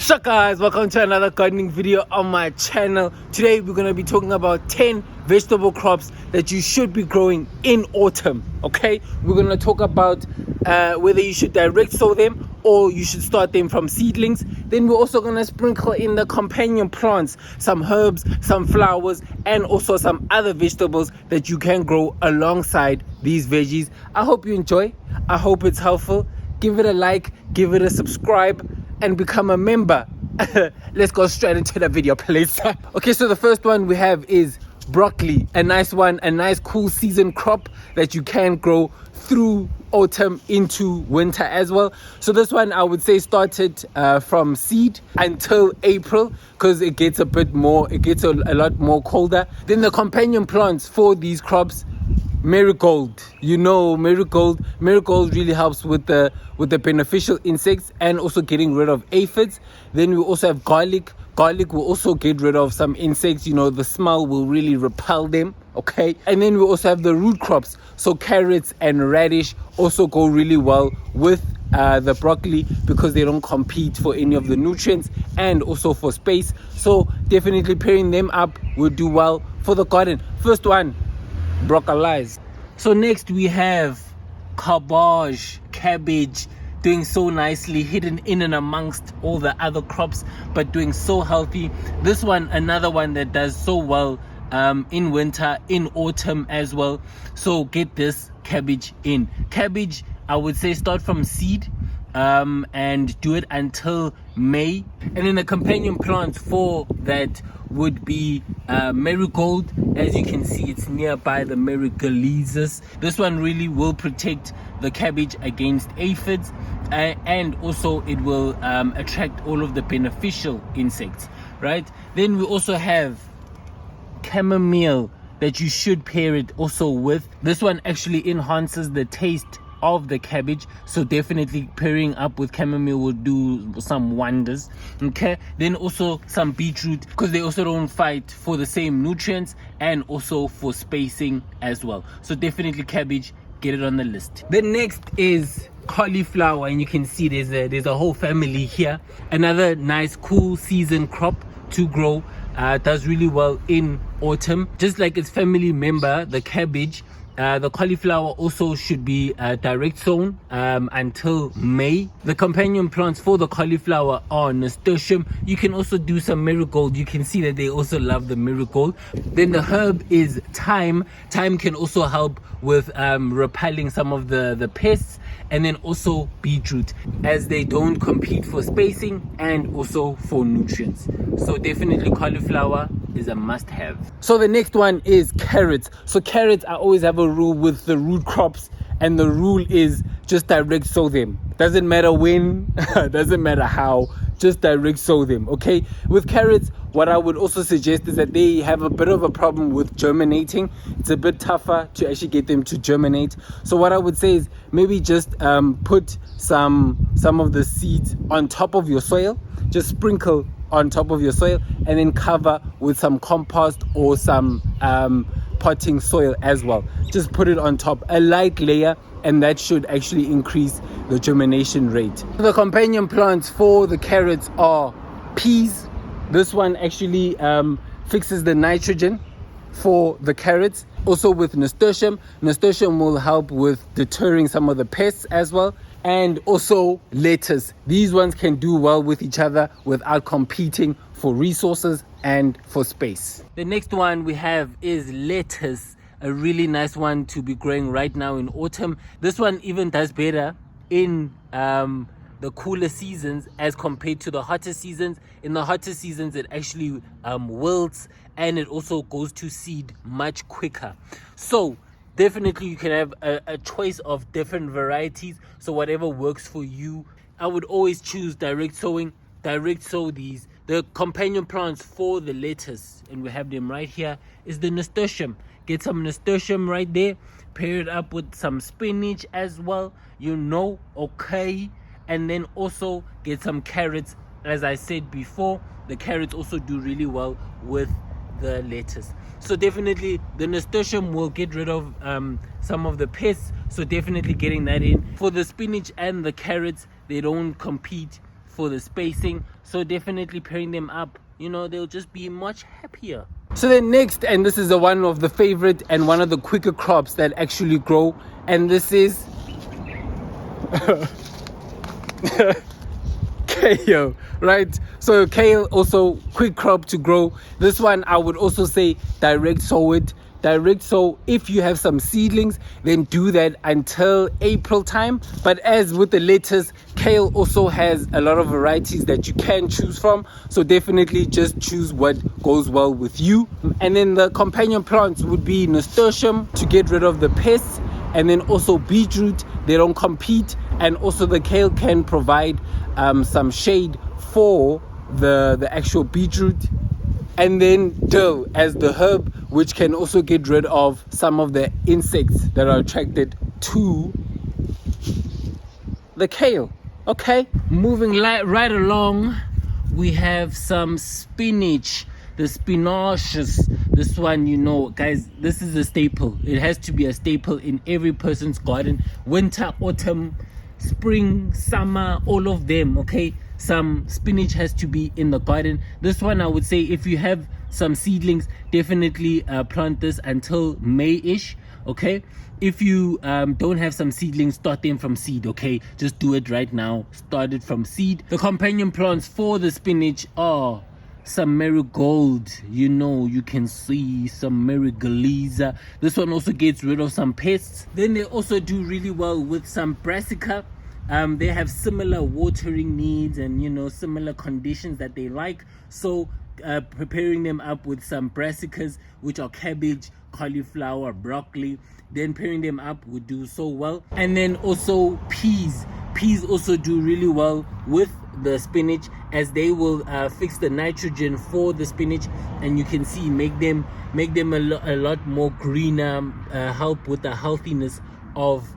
So guys, welcome to another gardening video on my channel. Today we're going to be talking about 10 vegetable crops that you should be growing in autumn. Okay, we're going to talk about whether you should direct sow them or you should start them from seedlings. Then we're also going to sprinkle in the companion plants, some herbs, some flowers, and also some other vegetables that you can grow alongside these veggies. I hope you enjoy. I hope it's helpful. Give it a like, give it a subscribe, and become a member. Let's go straight into the video, please. Okay, so the first one we have is broccoli. A nice one, a nice cool season crop that you can grow through autumn into winter as well. So this one I would say started from seed until April, because it gets a bit more, it gets a lot more colder. Then the companion plants for these crops, marigold. You know, marigold really helps with the beneficial insects and also getting rid of aphids. Then we also have garlic. Garlic will also get rid of some insects. You know, the smell will really repel them. Okay, and then we also have the root crops. So carrots and radish also go really well with the broccoli, because they don't compete for any of the nutrients and also for space. So definitely pairing them up will do well for the garden. First one, broccoli. So next we have cabbage, doing so nicely, hidden in and amongst all the other crops, but doing so healthy. This one, another one that does so well in winter, in autumn as well. So get this cabbage in. Cabbage, I would say start from seed and do it until May. And then the companion plants for that would be marigold. As you can see, it's nearby the marigolizes. This one really will protect the cabbage against aphids, and also it will attract all of the beneficial insects, right? Then we also have chamomile that you should pair it also with. This one actually enhances the taste of the cabbage, so definitely pairing up with chamomile will do some wonders. Okay, then also some beetroot, because they also don't fight for the same nutrients and also for spacing as well. So definitely cabbage, get it on the list. The next is cauliflower, and you can see there's a whole family here. Another nice cool season crop to grow. Does really well in autumn, just like its family member, the cabbage. The cauliflower also should be direct sown until May. The companion plants for the cauliflower are nasturtium. You can also do some marigold. You can see that they also love the marigold. Then the herb is thyme. Thyme can also help with repelling some of the pests. And then also beetroot, as they don't compete for spacing and also for nutrients. So definitely cauliflower is a must-have. So the next one is carrots. So carrots, I always have a rule with the root crops, and the rule is just direct sow them. Doesn't matter when, doesn't matter how, just direct sow them. Okay, with carrots, what I would also suggest is that they have a bit of a problem with germinating. It's a bit tougher to actually get them to germinate. So what I would say is maybe just put some of the seeds on top of your soil. Just sprinkle on top of your soil, and then cover with some compost or some potting soil as well. Just put it on top, a light layer, and that should actually increase the germination rate. The companion plants for the carrots are peas. This one actually fixes the nitrogen for the carrots. Also with nasturtium. Nasturtium will help with deterring some of the pests as well. And also lettuce. These ones can do well with each other without competing for resources and for space. The next one we have is lettuce. A really nice one to be growing right now in autumn. This one even does better in the cooler seasons as compared to the hotter seasons. In the hotter seasons, it actually wilts, and it also goes to seed much quicker. So definitely you can have a choice of different varieties, so whatever works for you. I would always choose direct sowing. Direct sow these. The companion plants for the lettuce, and we have them right here, is the nasturtium. Get some nasturtium right there, pair it up with some spinach as well, you know, okay. And then also get some carrots. As I said before, the carrots also do really well with the lettuce. So definitely the nasturtium will get rid of some of the pests, so definitely getting that in. For the spinach and the carrots, they don't compete for the spacing. So definitely pairing them up, you know, they'll just be much happier. So then next, and this is the one of the favorite and one of the quicker crops that actually grow, and this is kale, right? So kale, also quick crop to grow. This one I would also say direct sow it. Direct sow, if you have some seedlings, then do that until April time. But as with the lettuce, kale also has a lot of varieties that you can choose from, so definitely just choose what goes well with you. And then the companion plants would be nasturtium to get rid of the pests, and then also beetroot, they don't compete, and also the kale can provide some shade for the actual beetroot. And then dill as the herb, which can also get rid of some of the insects that are attracted to the kale. Okay, moving right along, we have some spinach. The spinaches, this one, you know, guys, this is a staple. It has to be a staple in every person's garden. Winter, autumn, spring, summer, all of them. Okay, some spinach has to be in the garden. This one, I would say, if you have some seedlings, definitely plant this until May-ish. Okay, if you don't have some seedlings, start them from seed. Okay, just do it right now, start it from seed. The companion plants for the spinach are some marigold, you know, you can see some marigoliza. This one also gets rid of some pests. Then they also do really well with some brassica. They have similar watering needs and, you know, similar conditions that they like. So preparing them up with some brassicas, which are cabbage, cauliflower, broccoli, then pairing them up would do so well. And then also peas also do really well with the spinach, as they will fix the nitrogen for the spinach, and you can see make them a lot more greener, help with the healthiness of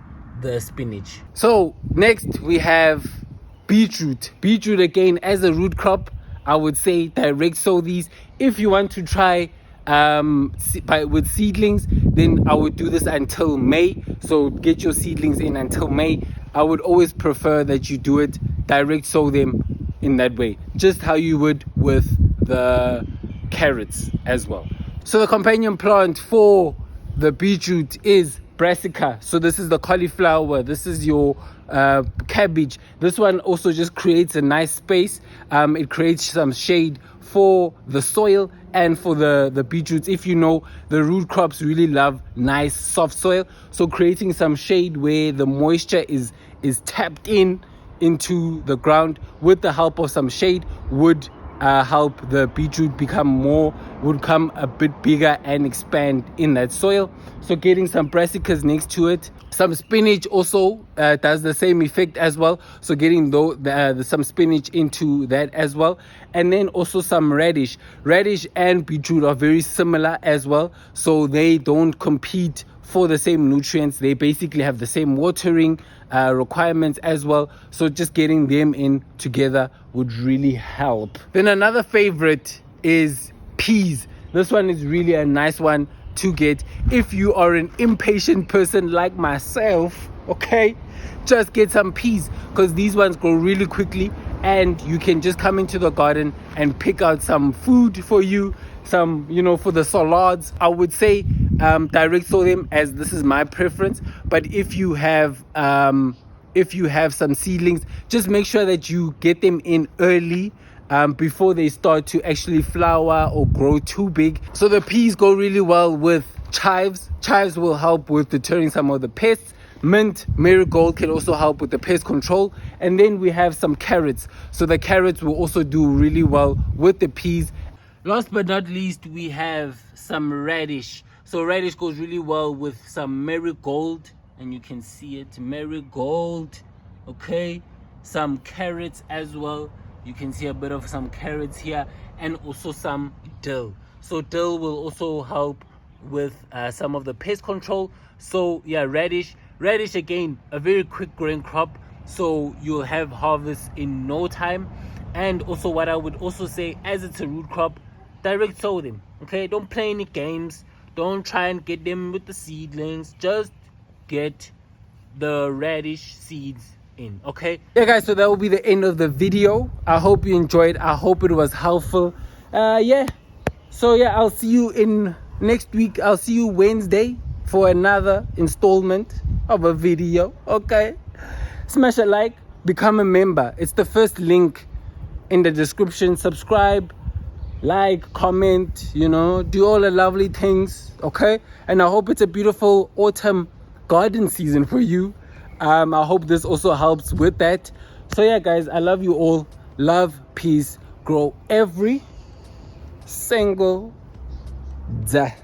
the spinach. So next we have beetroot again as a root crop. I would say direct sow these. If you want to try with seedlings, then I would do this until May. So get your seedlings in until May. I would always prefer that you do it direct sow them in that way, just how you would with the carrots as well. So the companion plant for the beetroot is brassica. So this is the cauliflower, this is your cabbage. This one also just creates a nice space. It creates some shade for the soil and for the beetroots. If you know, the root crops really love nice soft soil, so creating some shade where the moisture is tapped into the ground with the help of some shade would help the beetroot become a bit bigger and expand in that soil. So getting some brassicas next to it. Some spinach also does the same effect as well, so getting some spinach into that as well. And then also some radish and beetroot are very similar as well, so they don't compete for the same nutrients. They basically have the same watering requirements as well, so just getting them in together would really help. Then another favorite is peas. This one is really a nice one to get if you are an impatient person like myself. Okay, just get some peas, because these ones grow really quickly and you can just come into the garden and pick out some food for you, some, you know, for the salads. I would say direct sow them, as this is my preference. But if you have some seedlings, just make sure that you get them in early, before they start to actually flower or grow too big. So the peas go really well with chives. Chives will help with deterring some of the pests. Mint, marigold can also help with the pest control. And then we have some carrots. So the carrots will also do really well with the peas. Last but not least, we have some radish. So radish goes really well with some marigold, and you can see it, marigold. Okay, some carrots as well. You can see a bit of some carrots here, and also some dill. So dill will also help with some of the pest control. So yeah, radish again, a very quick growing crop, so you'll have harvest in no time. And also what I would also say, as it's a root crop, direct sow them. Okay, don't play any games, don't try and get them with the seedlings. Just get the radish seeds in. Okay, yeah guys, so that will be the end of the video. I hope you enjoyed. I hope it was helpful. Yeah, so yeah, I'll see you in next week. I'll see you Wednesday for another installment of a video. Okay, smash a like, become a member. It's the first link in the description. Subscribe, like, comment, you know, do all the lovely things. Okay, and I hope it's a beautiful autumn garden season for you. I hope this also helps with that. So yeah guys, I love you all. Love, peace, grow every single day.